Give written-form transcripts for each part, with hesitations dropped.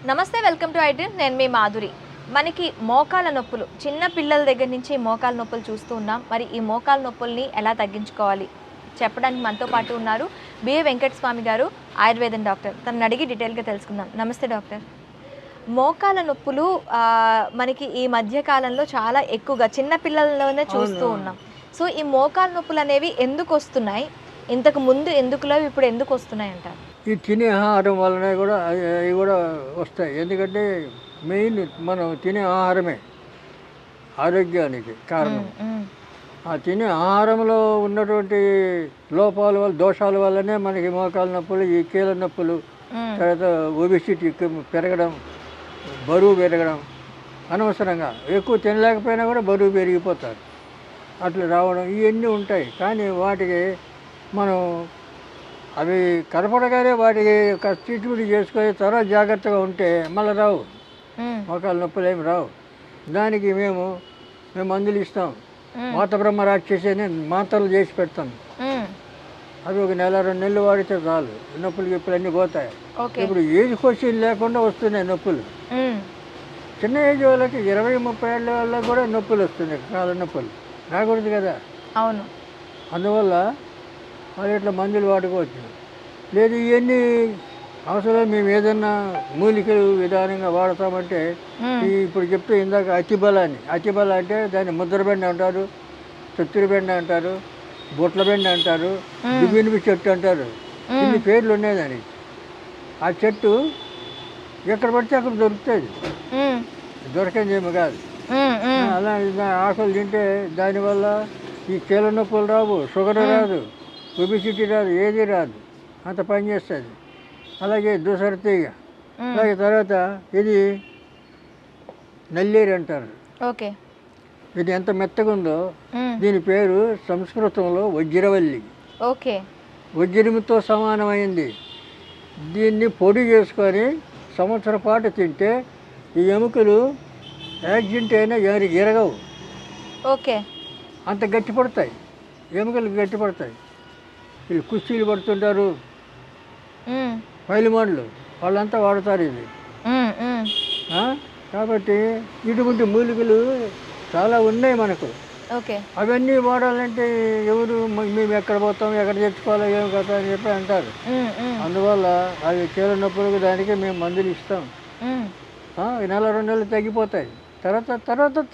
నమస్తే, welcome to iDream. నేను మీ మాధురి. మనకి మోకాల నొప్పులు, చిన్న పిల్లల దగ్గర నుంచి మోకాల నొప్పులు చూస్తూ ఉన్నాం. మరి ఈ మోకాల నొప్పుల్ని ఎలా తగ్గించుకోవాలి చెప్పడానికి మనతో పాటు ఉన్నారు బిఏ వెంకటస్వామి గారు, ఆయుర్వేదం డాక్టర్. తనని అడిగి డీటెయిల్గా తెలుసుకుందాం. నమస్తే డాక్టర్. మోకాల నొప్పులు మనకి ఈ మధ్య కాలంలో చాలా ఎక్కువగా చిన్న పిల్లల్లోనే చూస్తూ ఉన్నాం. సో ఈ మోకాల నొప్పులు అనేవి ఎందుకు వస్తున్నాయి, ఇంతకు ముందు ఎందుకు లేవు, ఇప్పుడు ఎందుకు వస్తున్నాయి అంటారు? ఈ తినే ఆహారం వలన కూడా అవి కూడా వస్తాయి. ఎందుకంటే మెయిన్ మనం తినే ఆహారమే ఆరోగ్యానికి కారణం. ఆ తినే ఆహారంలో ఉన్నటువంటి లోపాల వల్ల, దోషాల వల్లనే మనకి మోకాల నొప్పులు, ఈ కీళ్ళ నొప్పులు, తర్వాత ఒబిసిటీ పెరగడం, బరువు పెరగడం, అనవసరంగా ఎక్కువ తినలేకపోయినా కూడా బరువు పెరిగిపోతారు, అట్లా రావడం, ఇవన్నీ ఉంటాయి. కానీ వాటికి మనం అవి కనపడగానే వాటికి ఒక ట్రీట్మెంట్ చేసుకొని తర్వాత జాగ్రత్తగా ఉంటే మళ్ళీ రావు, మోకాల నొప్పులు ఏమి రావు. దానికి మేము మందులు ఇస్తాం. వాత బ్రహ్మ రాక్షసి అని మాత్రలు చేసి పెడతాం. అవి ఒక నెల 2 నెలలు వాడితే చాలు, నొప్పులు గిప్పులు అన్నీ పోతాయి. ఇప్పుడు ఏజ్ క్వశ్చన్ లేకుండా వస్తున్నాయి నొప్పులు. చిన్న ఏజ్ వాళ్ళకి 20-30 ఏళ్ళ వాళ్ళకి కూడా నొప్పులు వస్తున్నాయి, కాళ్ళ నొప్పులు. రాకూడదు కదా. అవును. అందువల్ల మరి ఇట్లా మందులు వాడుకోవచ్చు. లేదు ఇవన్నీ అవసరం మేము ఏదన్నా మూలికలు విధానంగా వాడతామంటే ఇప్పుడు చెప్తే ఇందాక అతిబలాన్ని, అతిబల అంటే దాన్ని ముద్రబెండ అంటారు, చొత్తురిబెండ అంటారు, బొట్లబెండ అంటారు, దువ్వినిపి చెట్టు అంటారు. ఇన్ని పేర్లు ఉన్నాయి దానికి. ఆ చెట్టు ఎక్కడ పడితే అక్కడ దొరుకుతుంది, దొరకని ఏమి కాదు. అలా ఆకులు తింటే దానివల్ల ఈ కీళ్ళ నొప్పులు రావు, షుగర్ రాదు, ఒబిసిటీ రాదు, ఏది రాదు, అంత పని చేస్తుంది. అలాగే దుసరతీగ, అలాగే తర్వాత ఇది నల్లేరు అంటారు. ఓకే. ఇది ఎంత మెత్తగా ఉందో, దీని పేరు సంస్కృతంలో వజ్రవల్లి. ఓకే. వజ్రముతో సమానమైంది. దీన్ని పొడి చేసుకొని సంవత్సరం పాటు తింటే ఈ ఎముకలు యాక్సిడెంట్ అయినా ఎరగవు. ఓకే. అంత గట్టిపడతాయి, ఎముకలు గట్టిపడతాయి. వీళ్ళు కుస్తీలు పడుతుంటారు, పైలిమాన్లు, వాళ్ళంతా వాడతారు ఇది. కాబట్టి ఇటువంటి మూలికలు చాలా ఉన్నాయి మనకు. ఓకే. అవన్నీ వాడాలంటే ఎవరు మేము ఎక్కడ పోతాం, ఎక్కడ తెచ్చుకోవాలో ఏం కదా అని చెప్పి అంటారు. అందువల్ల అవి కీళ్ళ నొప్పులకు దానికి మేము మందులు ఇస్తాం. నెల 2 నెలలు తగ్గిపోతాయి. తర్వాత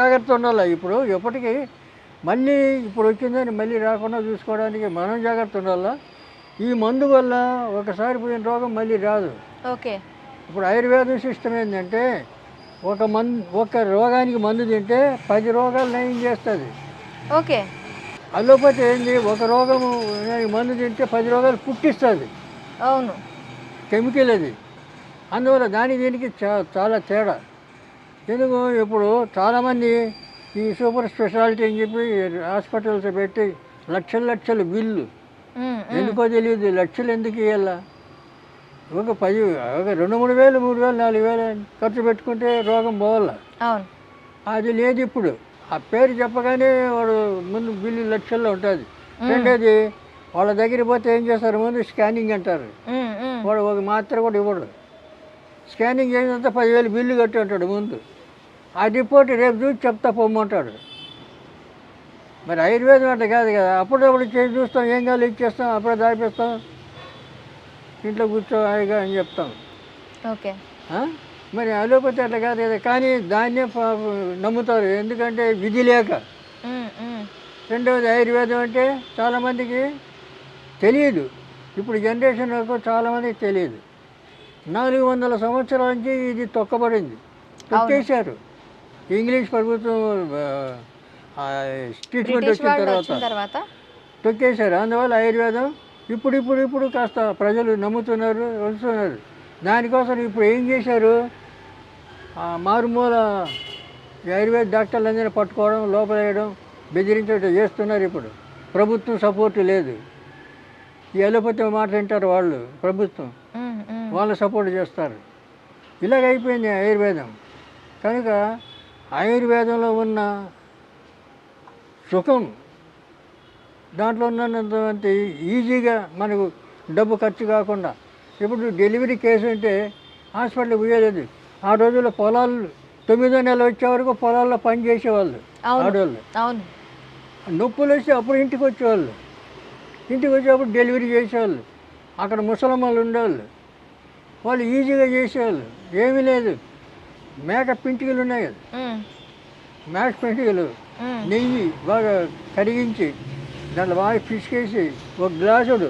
జాగ్రత్త ఉండాలి. ఇప్పుడు ఎప్పటికీ మళ్ళీ ఇప్పుడు వచ్చిందని మళ్ళీ రాకుండా చూసుకోవడానికి మనం జాగ్రత్త ఉండాలా. ఈ మందు వల్ల ఒకసారి పోయిన రోగం మళ్ళీ రాదు. ఓకే. ఇప్పుడు ఆయుర్వేదం సిస్టమ్ ఏంటంటే ఒక రోగానికి మందు తింటే 10 రోగాలు నయం చేస్తుంది. ఓకే. అల్లోపతి ఏంది, ఒక రోగము మందు తింటే 10 రోగాలు పుట్టిస్తుంది. అవును, కెమికల్ అది. అందువల్ల దీనికి చాలా తేడా. ఎందుకు ఇప్పుడు చాలామంది ఈ సూపర్ స్పెషాలిటీ అని చెప్పి హాస్పిటల్స్ పెట్టి లక్షల బిల్లు, ఎందుకో తెలియదు. లక్షలు ఎందుకు ఇవ్వాలా? ఒక 2-3 వేలు, 3 వేలు, 4 వేలు ఖర్చు పెట్టుకుంటే రోగం పోవాలా. అది లేదు ఇప్పుడు. ఆ పేరు చెప్పగానే వాడు ముందు బిల్లు లక్షల్లో ఉంటుంది. రెండోది, వాళ్ళ దగ్గరికి పోతే ఏం చేస్తారు, ముందు స్కానింగ్ అంటారు. వాడు ఒక మాత్ర కూడా ఇవ్వడు. స్కానింగ్ చేసినంత 10,000 బిల్లు కట్టి ఉంటాడు ముందు. ఆ రిపోర్ట్ రేపు చూసి చెప్తా పొమ్మంటాడు. మరి ఆయుర్వేదం అంటే కాదు కదా. అప్పుడప్పుడు చేసి చూస్తాం, ఏం కాదు ఇచ్చేస్తాం, అప్పుడే దాపిస్తాం, ఇంట్లో కూర్చో హాయిగా అని చెప్తాం. ఓకే. మరి అలోపతి అట్లా కాదు కదా. కానీ దాన్నే నమ్ముతారు, ఎందుకంటే విధి లేక. రెండవది, ఆయుర్వేదం అంటే చాలామందికి తెలియదు. ఇప్పుడు జనరేషన్ వరకు చాలామందికి తెలియదు. 400 సంవత్సరాల నుంచి ఇది తొక్కబడింది, తొక్కేశారు. ఇంగ్లీష్ ప్రభుత్వం ట్రీట్మెంట్ వచ్చిన తర్వాత తొక్కేశారు. అందువల్ల ఆయుర్వేదం ఇప్పుడు కాస్త ప్రజలు నమ్ముతున్నారు, వస్తున్నారు. దానికోసం ఇప్పుడు ఏం చేశారు, మారుమూల ఆయుర్వేద డాక్టర్లందరినీ పట్టుకోవడం, లోపలేయడం, బెదిరించడం చేస్తున్నారు. ఇప్పుడు ప్రభుత్వం సపోర్టు లేదు. ఈ అలోపతి మాట వింటారు వాళ్ళు, ప్రభుత్వం వాళ్ళు సపోర్ట్ చేస్తారు. ఇలాగైపోయింది ఆయుర్వేదం. కనుక ఆయుర్వేదంలో ఉన్న సుఖం, దాంట్లో ఉన్నంత ఈజీగా మనకు డబ్బు ఖర్చు కాకుండా. ఇప్పుడు డెలివరీ కేసు అంటే హాస్పిటల్కి పోయేది. ఆ రోజుల్లో పొలాలు 9వ నెల వచ్చే వరకు పొలాల్లో పని చేసేవాళ్ళు ఆడవాళ్ళు. అవును. నొప్పులు వస్తే అప్పుడు ఇంటికి వచ్చేవాళ్ళు. ఇంటికి వచ్చేటప్పుడు డెలివరీ చేసేవాళ్ళు. అక్కడ ముసలమ్మలు ఉండేవాళ్ళు. వాళ్ళు ఈజీగా చేసేవాళ్ళు. ఏమీ లేదు, మేక పింటికలు ఉన్నాయి కదా, మేక పింటికలు నెయ్యి బాగా కరిగించి దాంట్లో బాగా పిసికేసి ఒక గ్లాసుడు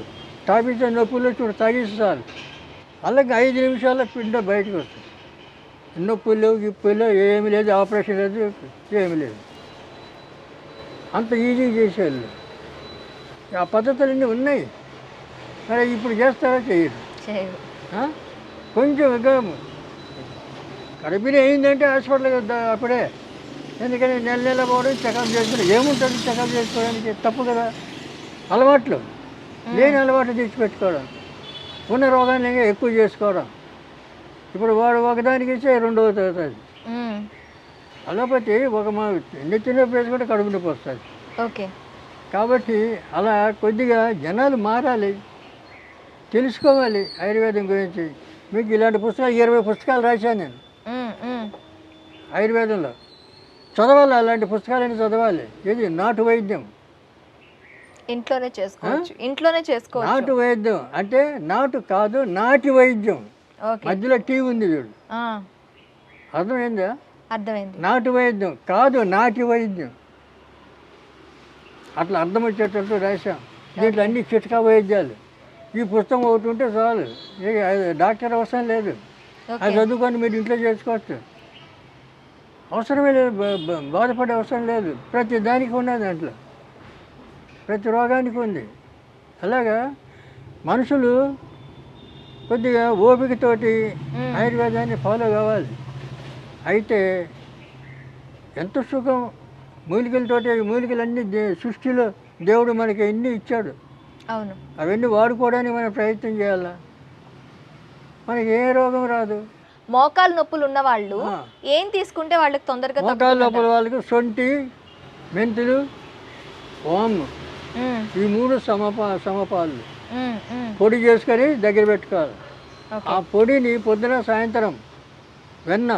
తాపించే నొప్పులు వచ్చి తాగిస్తారు. అలాగే 5 నిమిషాల్లో పిండ బయటకు వస్తుంది. నొప్పులు గిప్పులు ఏమీ లేదు, ఆపరేషన్ లేదు, ఏమీ లేదు. అంత ఈజీగా చేసేవాళ్ళు. ఆ పద్ధతులన్నీ ఉన్నాయి. మరి ఇప్పుడు చేస్తారా చేయరు. కొంచెం గర్భిణీ అయిందంటే హాస్పిటల్కి అప్పుడే. ఎందుకని నెల నెల పోవడం చెకప్ చేసుకోవడం ఏముంటుంది, చెకప్ చేసుకోవడానికి తప్పు కదా. అలవాట్లు లేని అలవాట్లు తెచ్చిపెట్టుకోవడం, ఉన్న రోగాన్ని ఎక్కువ చేసుకోవడం. ఇప్పుడు వాడు ఒకదానికి ఇస్తే రెండవది అవుతుంది. అలాపోతే ఒక మా చిన్న వేసుకుంటే కడుపు నొప్పి వస్తుంది. ఓకే. కాబట్టి అలా కొద్దిగా జనాలు మారాలి, తెలుసుకోవాలి ఆయుర్వేదం గురించి. మీకు ఇలాంటి పుస్తకాలు 20 పుస్తకాలు రాశాను నేను ఆయుర్వేదంలో. చదవాలి, అలాంటి పుస్తకాలని చదవాలి. ఇది నాటు వైద్యం. ఇంట్లోనే చేసుకోవచ్చు. నాటు వైద్యం అంటే నాటు కాదు, నాటి వైద్యం. మధ్యలో టీ ఉంది చూడు, అర్థమైందా? అర్థమైంది. నాటు వైద్యం కాదు, నాటి వైద్యం. అట్లా అర్థం వచ్చేటట్టు రాశాం. దీంట్లో అన్ని చిట్కా వైద్యాలు. ఈ పుస్తకం ఒకటి ఉంటే చాలు, డాక్టర్ అవసరం లేదు. అది చదువుకొని మీరు ఇంట్లో చేసుకోవచ్చు. అవసరమే లేదు, బాధపడే అవసరం లేదు. ప్రతి దానికి ఉన్నది దాంట్లో, ప్రతి రోగానికి ఉంది. అలాగా మనుషులు కొద్దిగా ఓపికతోటి ఆయుర్వేదాన్ని ఫాలో కావాలి. అయితే ఎంత సుఖం మూలికలతోటి. మూలికలన్నీ సృష్టిలో దేవుడు మనకి ఎన్ని ఇచ్చాడు. అవును. అవన్నీ వాడుకోవడానికి మనం ప్రయత్నం చేయాలా, మనకి ఏ రోగం రాదు. మోకాలు నొప్పులు ఉన్న వాళ్ళు ఏం తీసుకుంటే వాళ్ళకి తొందరగా మోకాలు నొప్పుల వాళ్ళకి సొంటి, మెంతులు, ఓము ఈ 3 సమపాలు పొడి చేసుకొని దగ్గర పెట్టుకోవాలి. ఆ పొడిని పొద్దున సాయంత్రం వెన్న,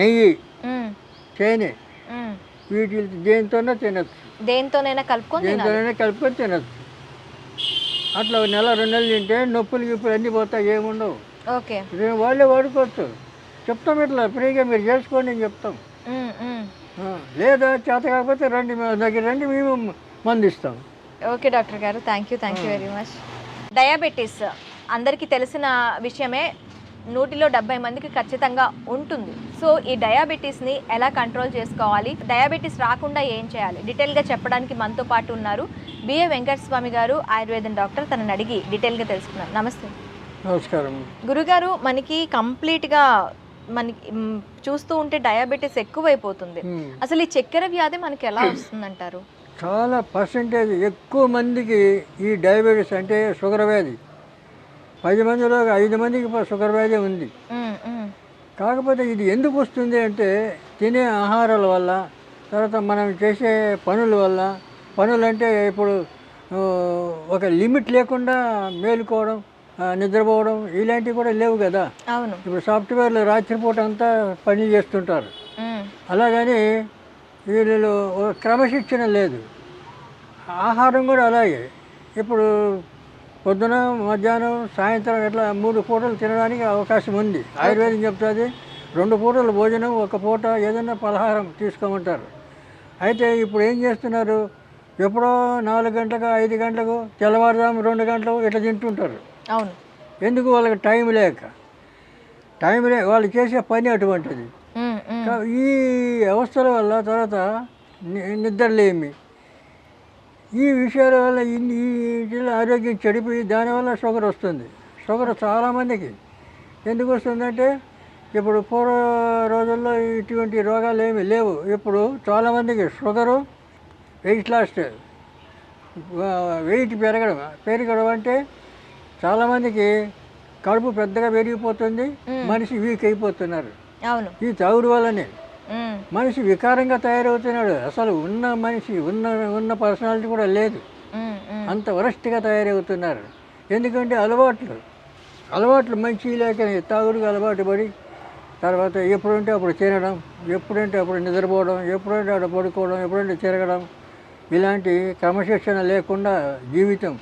నెయ్యి, తేనె వీటి దేనితోనే తినచ్చు. దేనితోనైనా కలుపుకొని తినచ్చు. అట్లా 1 నెల 2 నెలలు తింటే నొప్పులు గిప్పులు అన్నీ పోతాయి, ఏముండవు. ఓకే. వాళ్ళే వాడుకోవచ్చు. చెప్తాం ఇట్లా ఫ్రీగా మీరు చేసుకోండి అని చెప్తాం. లేదా చేత కాకపోతే రండి, మా దగ్గర రండి, మేము మందు ఇస్తాం. ఓకే డాక్టర్ గారు, thank you very much. Diabetes అందరికీ తెలిసిన విషయమే, 100లో 70 మందికి ఖచ్చితంగా ఉంటుంది. సో ఈ డయాబెటీస్ని ఎలా కంట్రోల్ చేసుకోవాలి, డయాబెటీస్ రాకుండా ఏం చేయాలి, డీటెయిల్గా చెప్పడానికి మనతో పాటు ఉన్నారు బిఏ వెంకటస్వామి గారు, ఆయుర్వేదం డాక్టర్. తనని అడిగి డీటెయిల్గా తెలుసుకున్నారు. నమస్తే. నమస్కారం గురుగారు. మనకి కంప్లీట్గా చూస్తూ ఉంటే డయాబెటీస్ ఎక్కువైపోతుంది. అసలు ఈ చక్కెర వ్యాధి మనకి ఎలా వస్తుందంటారు? చాలా పర్సెంటేజ్ ఎక్కువ మందికి ఈ డయాబెటీస్ అంటే షుగర్ వ్యాధి. 10 మందిలో 5 మందికి షుగర్ వ్యాధి ఉంది. కాకపోతే ఇది ఎందుకు వస్తుంది అంటే తినే ఆహారాల వల్ల, తర్వాత మనం చేసే పనుల వల్ల. పనులు అంటే ఇప్పుడు ఒక లిమిట్ లేకుండా మేలుకోవడం, నిద్రపోవడం ఇలాంటివి కూడా లేవు కదా. అవును. ఇప్పుడు సాఫ్ట్వేర్లు రాత్రిపూట అంతా పని చేస్తుంటారు. అలాగని వీళ్ళు క్రమశిక్షణ లేదు. ఆహారం కూడా అలాగే. ఇప్పుడు పొద్దున, మధ్యాహ్నం, సాయంత్రం ఇట్లా 3 పూటలు తినడానికి అవకాశం ఉంది. ఆయుర్వేదం చెప్తుంది 2 పూటలు భోజనం, 1 పూట ఏదైనా పలహారం తీసుకోమంటారు. అయితే ఇప్పుడు ఏం చేస్తున్నారు, ఎప్పుడో 4 గంటలకు, 5 గంటలకు, తెల్లవారుదాము 2 గంటలకు ఇట్లా తింటుంటారు. అవును. ఎందుకు? వాళ్ళకి టైం లేక వాళ్ళు చేసే పని అటువంటిది. ఈ అవస్థల వల్ల తర్వాత నిద్రలేమి, ఈ విషయాల వల్ల ఈ ఆరోగ్యం చెడిపోయి దానివల్ల షుగర్ వస్తుంది. షుగర్ చాలామందికి ఎందుకు వస్తుందంటే ఇప్పుడు పూర్వ రోజుల్లో ఇటువంటి రోగాలు ఏమీ లేవు. ఇప్పుడు చాలామందికి షుగరు, వెయిట్ లాస్, వెయిట్ పెరగడం అంటే చాలామందికి కడుపు పెద్దగా పెరిగిపోతుంది, మనిషి వీక్ అయిపోతున్నారు. అవును. ఈ తాగుడు వల్లనే మనిషి వికారంగా తయారవుతున్నాడు. అసలు ఉన్న మనిషి ఉన్న పర్సనాలిటీ కూడా లేదు, అంత వరస్ట్గా తయారవుతున్నారు. ఎందుకంటే అలవాట్లు మంచి లేక తాగుడికి అలవాటు పడి తర్వాత ఎప్పుడంటే అప్పుడు తినడం, ఎప్పుడంటే అప్పుడు నిద్రపోవడం, ఎప్పుడంటే అక్కడ పడుకోవడం, ఎప్పుడంటే తిరగడం, ఇలాంటి క్రమశిక్షణ లేకుండా జీవితం,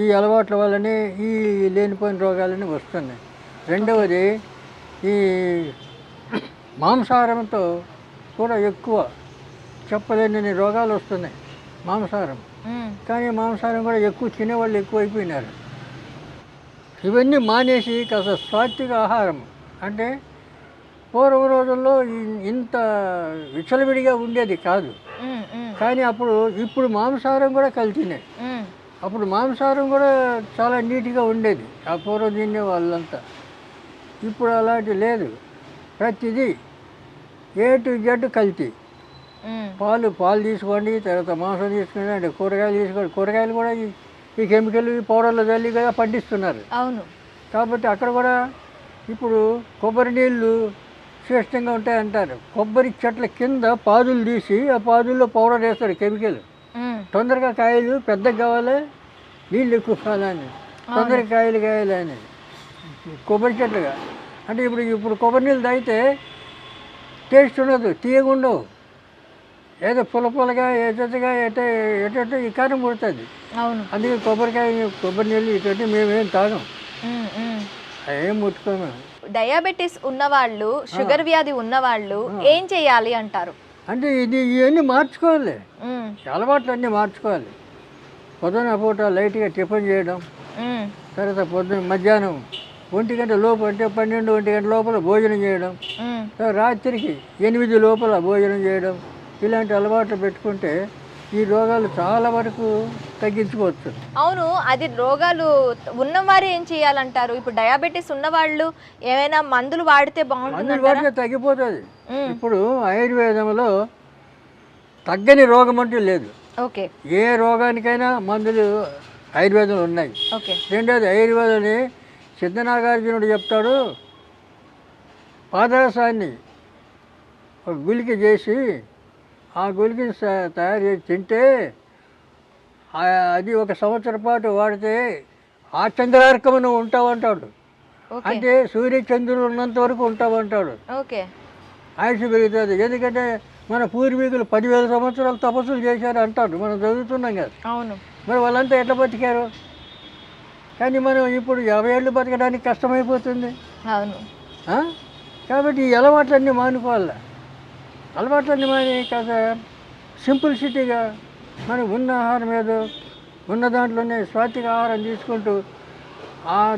ఈ అలవాట్ల వల్లనే ఈ లేనిపోయిన రోగాలన్నీ వస్తున్నాయి. రెండవది ఈ మాంసాహారంతో కూడా ఎక్కువ చెప్పలేని రోగాలు వస్తున్నాయి. మాంసాహారం కానీ మాంసాహారం కూడా ఎక్కువ తినేవాళ్ళు ఎక్కువ అయిపోయినారు. ఇవన్నీ మానేసి కాస్త సాత్విక ఆహారం అంటే పూర్వ రోజుల్లో ఇంత విచ్చలవిడిగా ఉండేది కాదు. కానీ ఇప్పుడు మాంసాహారం కూడా కల్తీనే. అప్పుడు మాంసాహారం కూడా చాలా నీట్గా ఉండేది ఆ పూర్వం తినే వాళ్ళంతా. ఇప్పుడు అలాంటి లేదు. ప్రతిదీ ఏ టు జెడ్ కల్తీ. పాలు తీసుకోండి, తర్వాత మాంసం తీసుకోండి, అంటే కూరగాయలు తీసుకోండి. కూరగాయలు కూడా ఈ కెమికల్ పౌడర్లు చల్లి కదా పండిస్తున్నారు. అవును. కాబట్టి అక్కడ కూడా ఇప్పుడు కొబ్బరి నీళ్ళు శ్రేష్టంగా ఉంటాయంటారు. కొబ్బరి చెట్ల కింద పాదులు తీసి ఆ పాదుల్లో పౌడర్ వేస్తారు కెమికల్. తొందరగా కాయలు పెద్దగా కావాలి, నీళ్ళు ఎక్కువ కావాలని, తొందరగా కాయలు కాయాలని కొబ్బరి చెట్లుగా. అంటే ఇప్పుడు కొబ్బరి నీళ్ళు తాగితే టేస్ట్ ఉండదు, తీయగా ఉండవు, ఏదో పులపులగా ఎటగా ఎటు ఈ కారం పుడుతుంది. అందుకే కొబ్బరి నీళ్ళు ఇటువంటి మేమేం తాగం, ఏం ముట్టుకోము. డయాబెటీస్ ఉన్నవాళ్ళు, షుగర్ వ్యాధి ఉన్నవాళ్ళు ఏం చేయాలి అంటారు? అంటే ఇవన్నీ మార్చుకోవాలి, అలవాట్లు అన్నీ మార్చుకోవాలి. పొద్దున పూట లైట్గా టిఫిన్ చేయడం, తర్వాత మధ్యాహ్నం 1 గంట లోపు అంటే 12, 1 గంట లోపల భోజనం చేయడం, రాత్రికి 8 లోపల భోజనం చేయడం, ఇలాంటి అలవాట్లు పెట్టుకుంటే ఈ రోగాలు చాలా వరకు తగ్గించుకోవచ్చు. అవును, అది రోగాలు ఉన్నవారు ఏం చేయాలంటారు? ఇప్పుడు డయాబెటీస్ ఉన్నవాళ్ళు ఏమైనా మందులు వాడితే బాగుంటుంది? మందులు వాడితే తగ్గిపోతుంది. ఇప్పుడు ఆయుర్వేదంలో తగ్గని రోగం అంటూ లేదు. ఓకే. ఏ రోగానికైనా మందులు ఆయుర్వేదంలో ఉన్నాయి. రెండోది ఆయుర్వేదాన్ని సిద్ధనాగార్జునుడు చెప్తాడు, పాదరసాన్ని ఒక గుళిక చేసి ఆ గుళికని తయారు చేసి తింటే అది 1 సంవత్సరం పాటు వాడితే ఆ చంద్రార్కము నువ్వు ఉంటావంటాడు. అంటే సూర్యచంద్రులు ఉన్నంత వరకు ఉంటావంటాడు. ఆయుష్ పెరుగుతుంది. ఎందుకంటే మన పూర్వీకులు 10,000 సంవత్సరాలు తపస్సులు చేశారు అంటాడు, మనం చదువుతున్నాం కదా. అవును. మరి వాళ్ళంతా ఎట్లా బతికారు? కానీ మనం ఇప్పుడు 50 ఏళ్ళు బతకడానికి కష్టమైపోతుంది. అవును. కాబట్టి ఈ అలవాట్లన్నీ మానుకోవాలి. అలవాట్లన్నీ మాని కాస్త సింపుల్సిటీగా మనం ఉన్న ఆహారం ఏదో ఉన్న దాంట్లోనే సాత్విక ఆహారం తీసుకుంటూ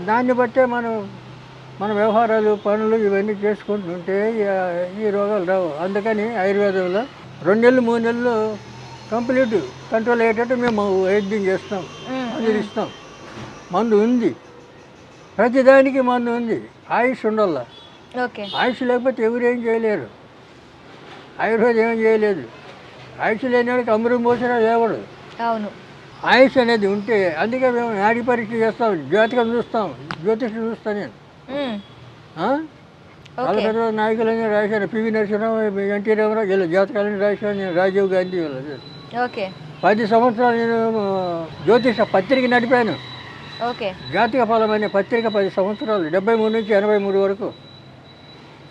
దాన్ని బట్టే మన వ్యవహారాలు పనులు ఇవన్నీ చేసుకుంటుంటే ఈ రోగాలు రావు. అందుకని ఆయుర్వేదంలో 2 నెలలు 3 నెలలు కంప్లీట్ కంట్రోల్ అయ్యేటట్టు మేము వైద్యం చేస్తాం, మందులు ఇస్తాం. మందు ఉంది, ప్రతిదానికి మందు ఉంది. ఆయుష్ ఉండాల. ఆయుష్ లేకపోతే ఎవరు ఏం చేయలేరు. ఆయుర్వేదం ఏం చేయలేదు. ఆయుష్ లేనివాడికి అమృతం పోసినా లేవడు. అవును. ఆయుష్ అనేది ఉంటే, అందుకే మేము నాడి పరీక్ష చేస్తాం, జాతకం చూస్తాం, జ్యోతిషం చూస్తాను నేను. వాళ్ళ పెద్ద నాయకులన్నీ రాశాను, పివి నరసింహరావు, ఎన్టీ రామారావు, వీళ్ళ జాతకాలని రాశాను నేను, రాజీవ్ గాంధీ వీళ్ళ. 10 సంవత్సరాలు నేను జ్యోతిష పత్రిక నడిపాను. జాతక ఫలం అనే పత్రిక 10 సంవత్సరాలు, 73 నుంచి 83 వరకు.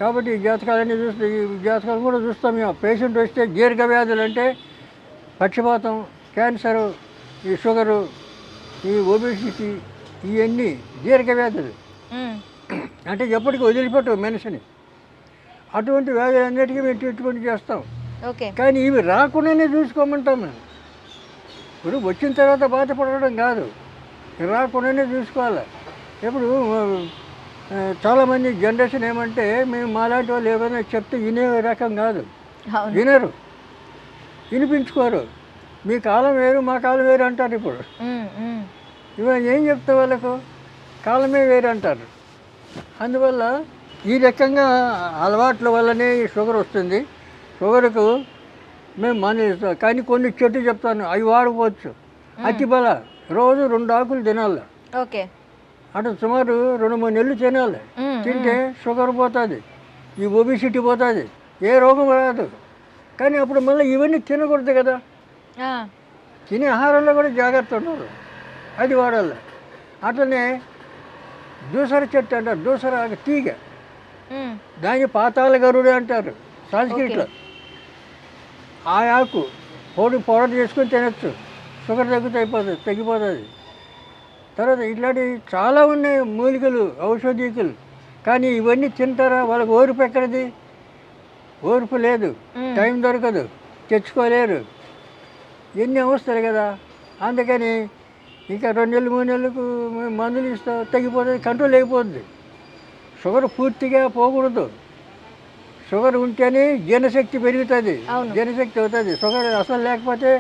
కాబట్టి ఈ జాతకాలన్నీ చూస్తే, ఈ జాతకాలు కూడా చూస్తాం మేము. పేషెంట్ వస్తే దీర్ఘ వ్యాధులు అంటే పక్షపాతం, క్యాన్సరు, ఈ షుగరు, ఈ ఒబేసిటీ, ఇవన్నీ దీర్ఘ వ్యాధులు. అంటే ఎప్పటికీ వదిలిపెట్టవు మనిషిని. అటువంటి వ్యాధులన్నిటికీ మేము ట్రీట్మెంట్ చేస్తాం. కానీ ఇవి రాకుండానే చూసుకోమంటాం మేము. ఇప్పుడు వచ్చిన తర్వాత బాధపడడం కాదు, రాకుండానే చూసుకోవాలి. ఇప్పుడు చాలామంది జనరేషన్ ఏమంటే, మేము మాలాంటి వాళ్ళు ఏమైనా చెప్తే వినే రకం కాదు, వినరు, వినిపించుకోరు. మీ కాలం వేరు మా కాలం వేరు అంటారు. ఇప్పుడు ఇవన్నీ ఏం చెప్తే వాళ్ళకు కాలమే వేరు అంటారు. అందువల్ల ఈ రకంగా అలవాట్ల వల్లనే ఈ షుగర్ వస్తుంది. షుగర్కు మేము మానేస్తాం. కానీ కొన్ని చెట్టు చెప్తాను, అవి వాడుకోవచ్చు. అతిబల రోజు 2 ఆకులు తినాలి. అటు సుమారు 2-3 నెలలు తినాలి. తింటే షుగర్ పోతుంది, ఈ ఒబిసిటీ పోతుంది, ఏ రోగం రాదు. కానీ అప్పుడు మళ్ళీ ఇవన్నీ తినకూడదు కదా. తినే ఆహారంలో కూడా జాగ్రత్త ఉండాలి, అది వాడాలి. అట్లనే దూసర చెట్టు అంటారు, దూసర ఆకు తీగ, మ్మ్. దాన్ని పాతాళ గరుడు అంటారు సంస్కృతిలో. ఆ ఆకు పౌడర్ చేసుకొని తినచ్చు, షుగర్ తగ్గిపోతుంది. తర్వాత ఇట్లాంటివి చాలా ఉన్నాయి మూలికలు, ఔషధీకులు. కానీ ఇవన్నీ తింటారా? వాళ్ళకి ఓర్పు ఎక్కడిది? ఓర్పు లేదు, టైం దొరకదు, తెచ్చుకోలేరు, ఎన్ని అవస్థలు కదా. అందుకని ఇంకా 2 నెలలు 3 నెలలకు మందులు ఇస్తాం, తగ్గిపోతుంది, కంట్రోల్ అయిపోతుంది. షుగర్ పూర్తిగా పోకూడదు. షుగర్ ఉంటేనే జీర్ణశక్తి పెరుగుతుంది, జీర్ణశక్తి అవుతుంది. షుగర్ అసలు లేకపోతే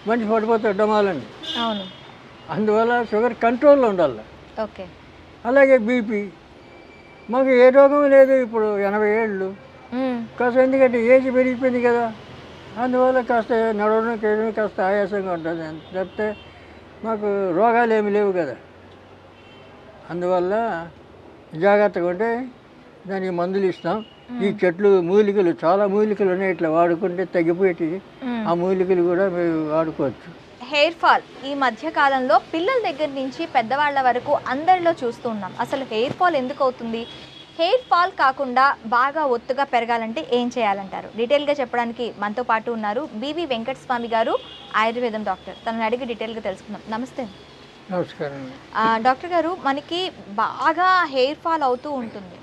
మనిషి పడిపోతాడు డమాలని. అవును. అందువల్ల షుగర్ కంట్రోల్లో ఉండాలి. ఓకే. అలాగే బీపీ, మాకు ఏ రోగం లేదు ఇప్పుడు, 80 ఏళ్ళు. కాస్త ఎందుకంటే ఏజ్ పెరిగిపోయింది కదా, అందువల్ల కాస్త నడవడం చేయడం కాస్త ఆయాసంగా ఉంటుంది తప్పితే మాకు రోగాలు ఏమి లేవు కదా. అందువల్ల జాగ్రత్తగా ఉంటే దానికి మందులు ఇస్తాం. ఈ చెట్లు మూలికలు, చాలా మూలికలు ఉన్నాయి, ఇట్లా వాడుకుంటే తగ్గిపోయేటి. ఆ మూలికలు కూడా మేము వాడుకోవచ్చు. హెయిర్ ఫాల్ ఈ మధ్య కాలంలో పిల్లల దగ్గర నుంచి పెద్దవాళ్ళ వరకు అందరిలో చూస్తూ ఉన్నాం. అసలు హెయిర్ ఫాల్ ఎందుకు అవుతుంది? హెయిర్ ఫాల్ కాకుండా బాగా ఒత్తుగా పెరగాలంటే ఏం చేయాలంటారు? డీటెయిల్గా చెప్పడానికి మనతో పాటు ఉన్నారు బివి వెంకటస్వామి గారు, ఆయుర్వేదం డాక్టర్. తనని అడిగి డీటెయిల్గా తెలుసుకుందాం. నమస్తే. నమస్కారం. డాక్టర్ గారు, మనకి బాగా హెయిర్ ఫాల్ అవుతూ ఉంటుంది.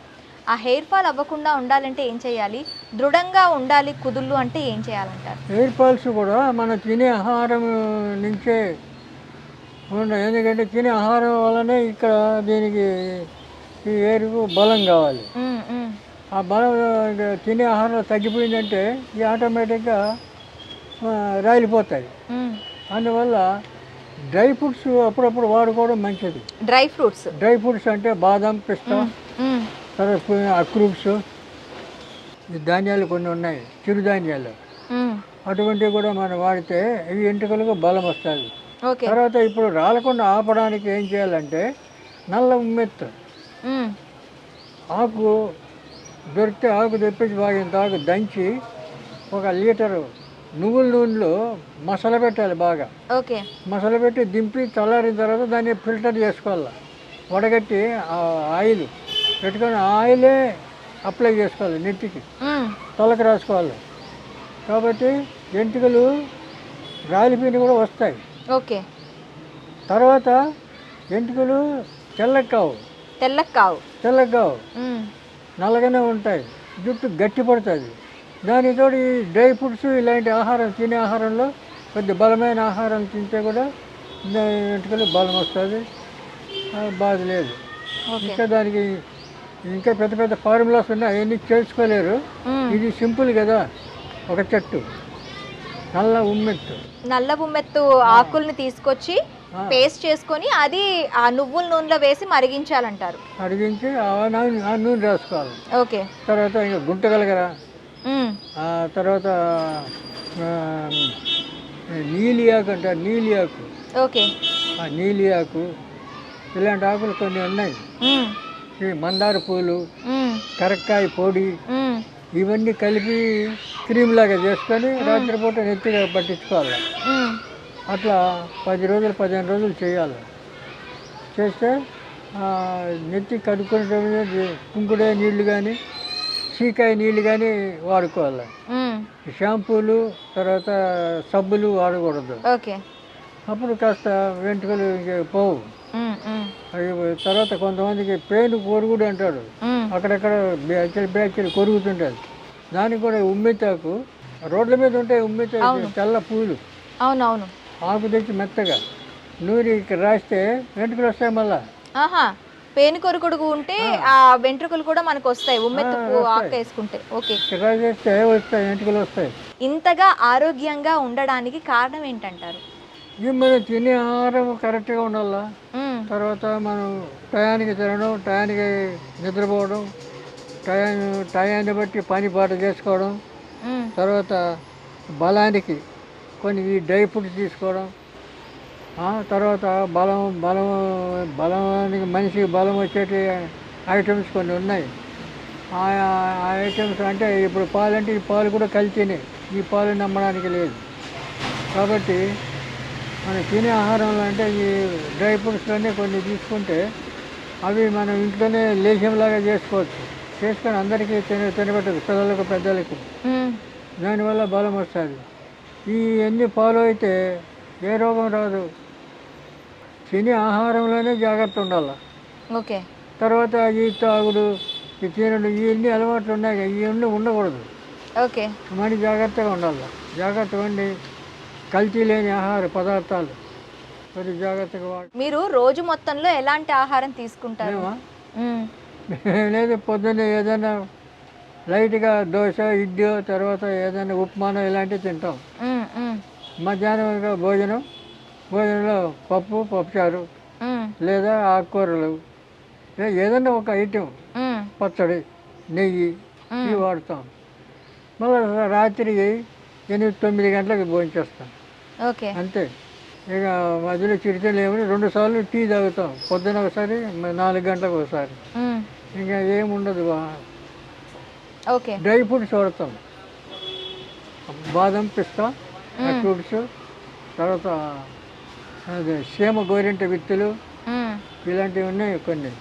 ఆ హెయిర్ ఫాల్ అవ్వకుండా ఉండాలంటే ఏం చేయాలి? దృఢంగా ఉండాలి కుదుళ్ళు అంటే ఏం చేయాలంటారు? హెయిర్ ఫాల్స్ కూడా మనం తినే ఆహారం నుంచే ఉన్నాయి. ఎందుకంటే తినే ఆహారం వల్లనే ఇక్కడ దీనికి ఈ హెయిర్కు బలం కావాలి. ఆ బలం తినే ఆహారం తగ్గిపోయిందంటే ఈ ఆటోమేటిక్గా రాలిపోతాయి. అందువల్ల డ్రై ఫ్రూట్స్ అప్పుడప్పుడు వాడుకోవడం మంచిది. డ్రై ఫ్రూట్స్ అంటే బాదం, పిస్తా, తర్వాత అక్రూట్స్, ఈ ధాన్యాలు కొన్ని ఉన్నాయి, చిరుధాన్యాలు, అటువంటివి కూడా మనం వాడితే ఇవి ఎంట్రుకలకు బలం వస్తుంది. తర్వాత ఇప్పుడు రాలకుండా ఆపడానికి ఏం చేయాలంటే నల్ల ఉమ్మెత్తు ఆకు దొరికితే ఆకు తెప్పించి బాగా ఇంత ఆకు దంచి 1 లీటరు నువ్వుల నూనెలో మసాలా పెట్టాలి. బాగా మసాలా పెట్టి దింపి చల్లారిన తర్వాత దాన్ని ఫిల్టర్ చేసుకోవాలి. వడగట్టి ఆ ఆయిల్ పెట్టుకొని ఆయిలే అప్లై చేసుకోవాలి, నెత్తికి తలకు రాసుకోవాలి. కాబట్టి ఎంట్రుకలు రాలిపోయిన కూడా వస్తాయి. తర్వాత ఎంట్రుకలు తెల్లకి కావు, నల్లగానే ఉంటాయి, జుట్టు గట్టి పడుతుంది. దానితో ఈ డ్రై ఫ్రూట్స్ ఇలాంటి ఆహారం తినే ఆహారంలో కొద్ది బలమైన ఆహారం తింటే కూడా ఎంట్రుకలు బలం వస్తుంది, బాధ లేదు. ఇంకా దానికి ఇంకా పెద్ద పెద్ద ఫార్ములాస్ ఉన్నాయి, అవన్నీ చేసుకోలేరు. ఇది సింపుల్ కదా, ఒక చెట్టు నల్ల ఉమ్మెత్తు ఆకుల్ని తీసుకొచ్చి పేస్ట్ చేసుకొని అది ఆ నువ్వుల నూనెలో వేసి మరిగించాలంటారు. మరిగించి ఆ నూనె రాసుకోవాలి. తర్వాత ఇంకా గుంటగలగరా, తర్వాత నీలియాకు అంటారు, నీలియాకు ఇలాంటి ఆకులు కొన్ని ఉన్నాయి. ఈ మందార పూలు, కరక్కాయ పొడి, ఇవన్నీ కలిపి క్రీమ్ లాగా చేసుకొని రాత్రిపూట నెత్తిగా పట్టించుకోవాలి. అట్లా 10 రోజులు 15 రోజులు చేయాలి. చేస్తే నెత్తి కడుక్కునే కుంకుడే నీళ్లు కానీ చీకాయ నీళ్ళు కానీ వాడుకోవాలి. షాంపూలు తర్వాత సబ్బులు వాడకూడదు. అప్పుడు కాస్త వెంట్రుకలు పోవు. తర్వాత కొంతమందికి పేను కొరుగుడు అంటాడు, అక్కడక్కడ బ్యాచలు కొరుగుతుంటుంది. దానికి కూడా ఉమ్మెత్తాకు రోడ్ల మీద ఉంటాయి, ఉమ్మెత్తాకు తెల్ల పూలు, ఆకు తెచ్చి మెత్తగా నూరి రాస్తే వెంట్రుకలు వస్తాయి. మళ్ళా పేను కొరుకుడు ఉంటే ఆ వెంట్రుకలు కూడా మనకు వస్తాయి, ఉమ్మెత్తు ఆకు వేసుకుంటే. చేస్తే వస్తాయి, వెంట్రుకలు వస్తాయి. ఇంతగా ఆరోగ్యంగా ఉండడానికి కారణం ఏంటంటారు? మనం తినే ఆహారం కరెక్ట్గా ఉండాలా. తర్వాత మనం టయానికి తినడం, టయానికి నిద్రపోవడం, టయాన్ని బట్టి పని పాట చేసుకోవడం, తర్వాత బలానికి కొన్ని ఈ డ్రై ఫ్రూట్స్ తీసుకోవడం, తర్వాత బలానికి మనిషికి బలం వచ్చేటి ఐటమ్స్ కొన్ని ఉన్నాయి. ఆ ఐటమ్స్ అంటే ఇప్పుడు పాలు అంటే ఈ పాలు కూడా కల్తీనే, ఈ పాలు నమ్మడానికి లేదు. కాబట్టి మనం తినే ఆహారంలో అంటే ఈ డ్రై ఫ్రూట్స్లోనే కొన్ని తీసుకుంటే అవి మనం ఇంట్లోనే లేహ్యంలాగా చేసుకోవచ్చు. చేసుకొని అందరికీ తినబెట్టదు, పిల్లలకు పెద్దలకు. మ్మ్. దానివల్ల బలం వస్తుంది. ఈ ఎన్ని ఫాలో అయితే ఏ రోగం రాదు. తినే ఆహారంలోనే జాగ్రత్త ఉండాలి. ఓకే. తర్వాత ఈ తాగుడు, ఈ తినడు, ఇవన్నీ అలవాట్లు ఉన్నాయి కదా, ఇవన్నీ ఉండకూడదు. ఓకే. మరి జాగ్రత్తగా ఉండాలి. జాగ్రత్తగా ఉండి కల్తీ లేని ఆహార పదార్థాలు మరి జాగ్రత్తగా మీరు రోజు మొత్తంలో ఎలాంటి ఆహారం తీసుకుంటారు? మేమా మ్మ్. లేదు, పొద్దున్నే ఏదైనా లైట్గా దోశ, ఇడ్లీ, తర్వాత ఏదైనా ఉప్మానో ఇలాంటివి తింటాం. మ్మ్. మ్మ్. మధ్యాహ్నం భోజనంలో పప్పుచారు మ్మ్. లేదా ఆకుకూరలు, ఏదైనా ఒక ఐటెం, మ్మ్. పచ్చడి, నెయ్యి ఇవి వాడతాం. మళ్ళీ రాత్రి 8-9 గంటలకు భోంచేస్తాం. ఓకే. అంతే. ఇక మధ్యలో చిరుతలు ఏమని 2 సార్లు టీ తాగుతాం. పొద్దున ఒకసారి, 4 గంటలకు ఒకసారి. మ్మ్. ఇంకా ఏముండదు. ఓకే. డ్రై ఫ్రూట్స్ వాడతాం. బాదం, పిస్తా, ఫ్రూట్స్, తర్వాత అదే సీమ గోరింట విత్తులు మ్మ్. ఇలాంటివి ఉన్నాయి కొన్ని.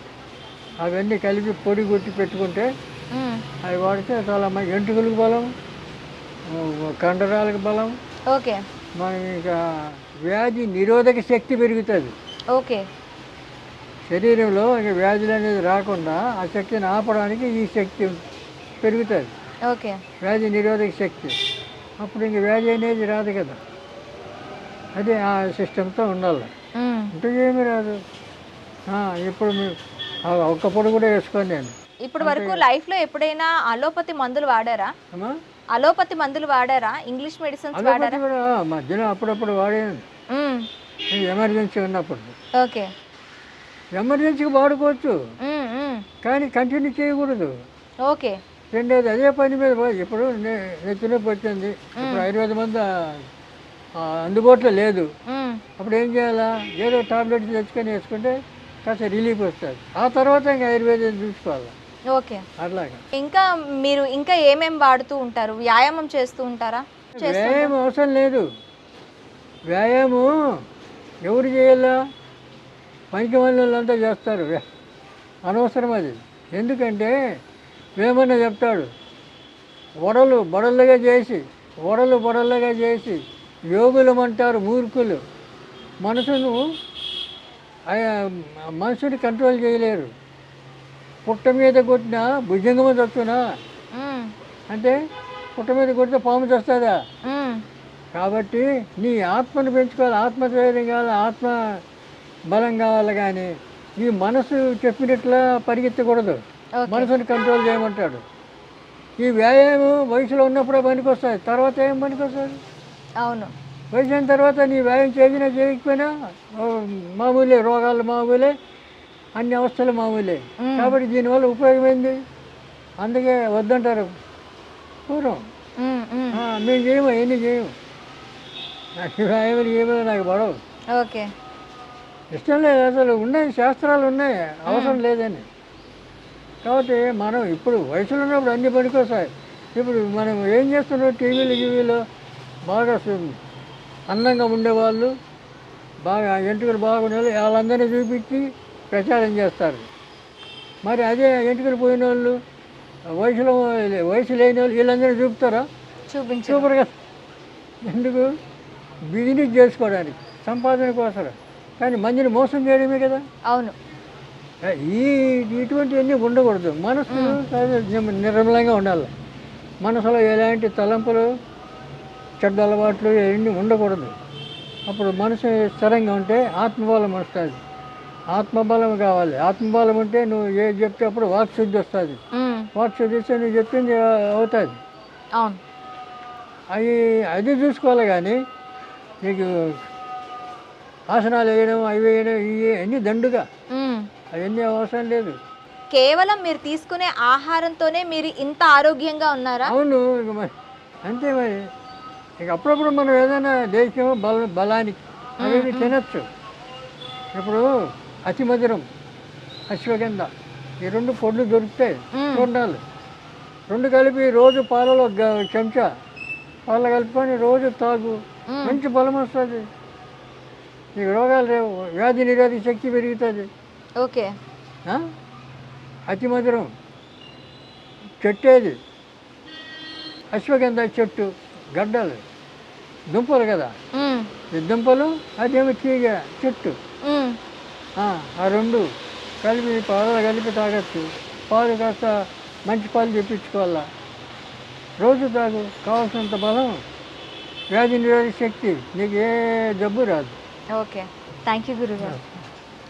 అవన్నీ కలిపి పొడి కొట్టి పెట్టుకుంటే మ్మ్. అవి వాడితే చాలా మంచి ఎంటుకలకు బలం, కండరాలకు బలం. ఓకే. మనం ఇంకా వ్యాధి నిరోధక శక్తి పెరుగుతుంది. ఓకే. శరీరంలో ఇంకా వ్యాధులు అనేది రాకుండా ఆ శక్తిని ఆపడానికి ఈ శక్తి పెరుగుతుంది. ఓకే. వ్యాధి నిరోధక శక్తి. అప్పుడు ఇంక వ్యాధి అనేది రాదు కదా. అదే ఆ సిస్టంతో ఉండాలి. మ్మ్. అంటే ఏమీ రాదు. ఇప్పుడు ఒక్క పొడి కూడా వేసుకోను నేను. ఇప్పుడు వరకు లైఫ్లో ఎప్పుడైనా అలోపతి మందులు వాడారా? అమ్మా, అలోపతి మందులు వాడారా? ఇంగ్లీష్ మెడిసిన్స్ అలోపతి వాడారా? కూడా మధ్యలో అప్పుడప్పుడు వాడాను. మ్మ్. ఎమర్జెన్సీ ఉన్నప్పుడు ఓకే. ఎమర్జెన్సీకి వాడుకోవచ్చు, మ్మ్. మ్మ్. కానీ కంటిన్యూ చేయకూడదు. ఓకే. రెండోది అదే పని మీద ఇప్పుడు నెత్తి నొప్పి వచ్చింది, ఇప్పుడు ఆయుర్వేద మందు అందుబాటులో లేదు. మ్మ్. అప్పుడు ఏం చేయాలా? ఏదో టాబ్లెట్స్ తెచ్చుకొని వేసుకుంటే కాస్త రిలీఫ్ వస్తుంది. ఆ తర్వాత ఇంకా ఆయుర్వేదం చూసుకోవాలి. ఓకే. అట్లాగా. ఇంకా మీరు ఇంకా ఏమేం వాడుతూ ఉంటారు? వ్యాయామం చేస్తూ ఉంటారా? వ్యాయామం అవసరం లేదు. వ్యాయామం ఎవరు చేయాలా? పనికి వాళ్ళంతా చేస్తారు. అనవసరం అది. ఎందుకంటే వేమన్నా చెప్తాడు, వడలు బడలుగా చేసి యోగులమంటారు మూర్ఖులు. మనసుని కంట్రోల్ చేయలేరు. పుట్ట మీద కొట్టినా భుజంగమ చచ్చునా మ్మ్. అంటే పుట్ట మీద కొడితే పాము చస్తుందా? మ్మ్. కాబట్టి నీ ఆత్మను పెంచుకోవాలి, ఆత్మధైర్యం కావాలి, ఆత్మ బలం కావాలి. కానీ ఈ మనసు చెప్పినట్లా పరిగెత్తకూడదు. మనసుని కంట్రోల్ చేయమంటాడు. ఈ వ్యాయామం వయసులో ఉన్నప్పుడే పనికొస్తుంది, తర్వాత ఏం పనికొస్తుంది? అవును. వయసు అయిన తర్వాత నీ వ్యాయామం చేసినా చేయకపోయినా మామూలే, రోగాలు మామూలే, అన్ని అవస్థలు మామూలే. కాబట్టి దీనివల్ల ఉపయోగం ఏంది? అందుకే వద్దంటారు పూర్వం. మ్మ్. మ్మ్. మేము చేయము, ఎన్ని చేయము. నాకు వ్యాయామాలు ఏమో నాకు పడవు, ఓకే. ఇష్టం లేదు. అసలు ఉన్నాయి, శాస్త్రాలు ఉన్నాయి, అవసరం లేదని. కాబట్టి మనం ఇప్పుడు వయసులో ఉన్నప్పుడు అన్ని పనికొస్తాయి. ఇప్పుడు మనం ఏం చేస్తున్నాం? టీవీలో బాగా అందంగా ఉండేవాళ్ళు, బాగా ఎంటుకలు బాగుండే వాళ్ళందరినీ చూపించి ప్రచారం చేస్తారు. మరి అదే ఎంటుకలు పోయిన వాళ్ళు, వయసు లేని వాళ్ళు వీళ్ళందరినీ చూపుతారా? చూపరు కదా. ఎందుకు? బిజినెస్ చేసుకోవడానికి, సంపాదన కోసం. కానీ మందిని మోసం చేయడమే కదా. అవును. ఇటువంటివన్నీ ఉండకూడదు. మనసు నిర్మలంగా ఉండాలి. మనసులో ఎలాంటి తలంపులు, చెడ్డ అలవాట్లు ఇవన్నీ ఉండకూడదు. అప్పుడు మనసు స్థిరంగా ఉంటే ఆత్మబలం వస్తుంది. ఆత్మబలం కావాలి. ఆత్మబలం ఉంటే నువ్వు ఏది చెప్తే అప్పుడు వాక్శుద్ధి వస్తుంది. వాక్శుద్ధి వస్తే నువ్వు చెప్పింది అవుతుంది. అవును. అది చూసుకోవాలి. కానీ నీకు ఆసనాలు వేయడం, అవి వేయడం, ఇవి అన్నీ దండుగా, అవన్నీ అవసరం లేదు. కేవలం మీరు తీసుకునే ఆహారంతోనే మీరు ఇంత ఆరోగ్యంగా ఉన్నారా? అవును. ఇక మరి అంతే. మరి ఇక అప్పుడప్పుడు మనం ఏదైనా దేశం బలానికి అవి తినచ్చు. ఇప్పుడు అతి మధురం, అశ్వగంధ, ఈ 2 పొడులు దొరుకుతాయి, చూడాలి. 2 కలిపి రోజు పాలలో చెంచా పాలు కలుపుకొని రోజు తాగు, మంచి బలం వస్తుంది. నీకు రోగాలు రేవు, వ్యాధి నిరోధక శక్తి పెరుగుతుంది. ఓకే. ఆ? అతి మధురం చెట్టేది అశ్వగంధ చెట్టు గడ్డలు దుంపలు కదా, మ్మ్. ఈ దుంపలు అదేమో తీగ చెట్టు. మ్మ్. ఆ రెండు కలిపి పాలలో కలిపి తాగొచ్చు. పాలు కాస్త మంచి పాలు తెప్పించుకోవాలా, రోజు తాగు. కావాల్సినంత బలం, వ్యాధి నిరోధక శక్తి, నీకు ఏ జబ్బు రాదు. ఓకే, థ్యాంక్ యూ గురుగారు.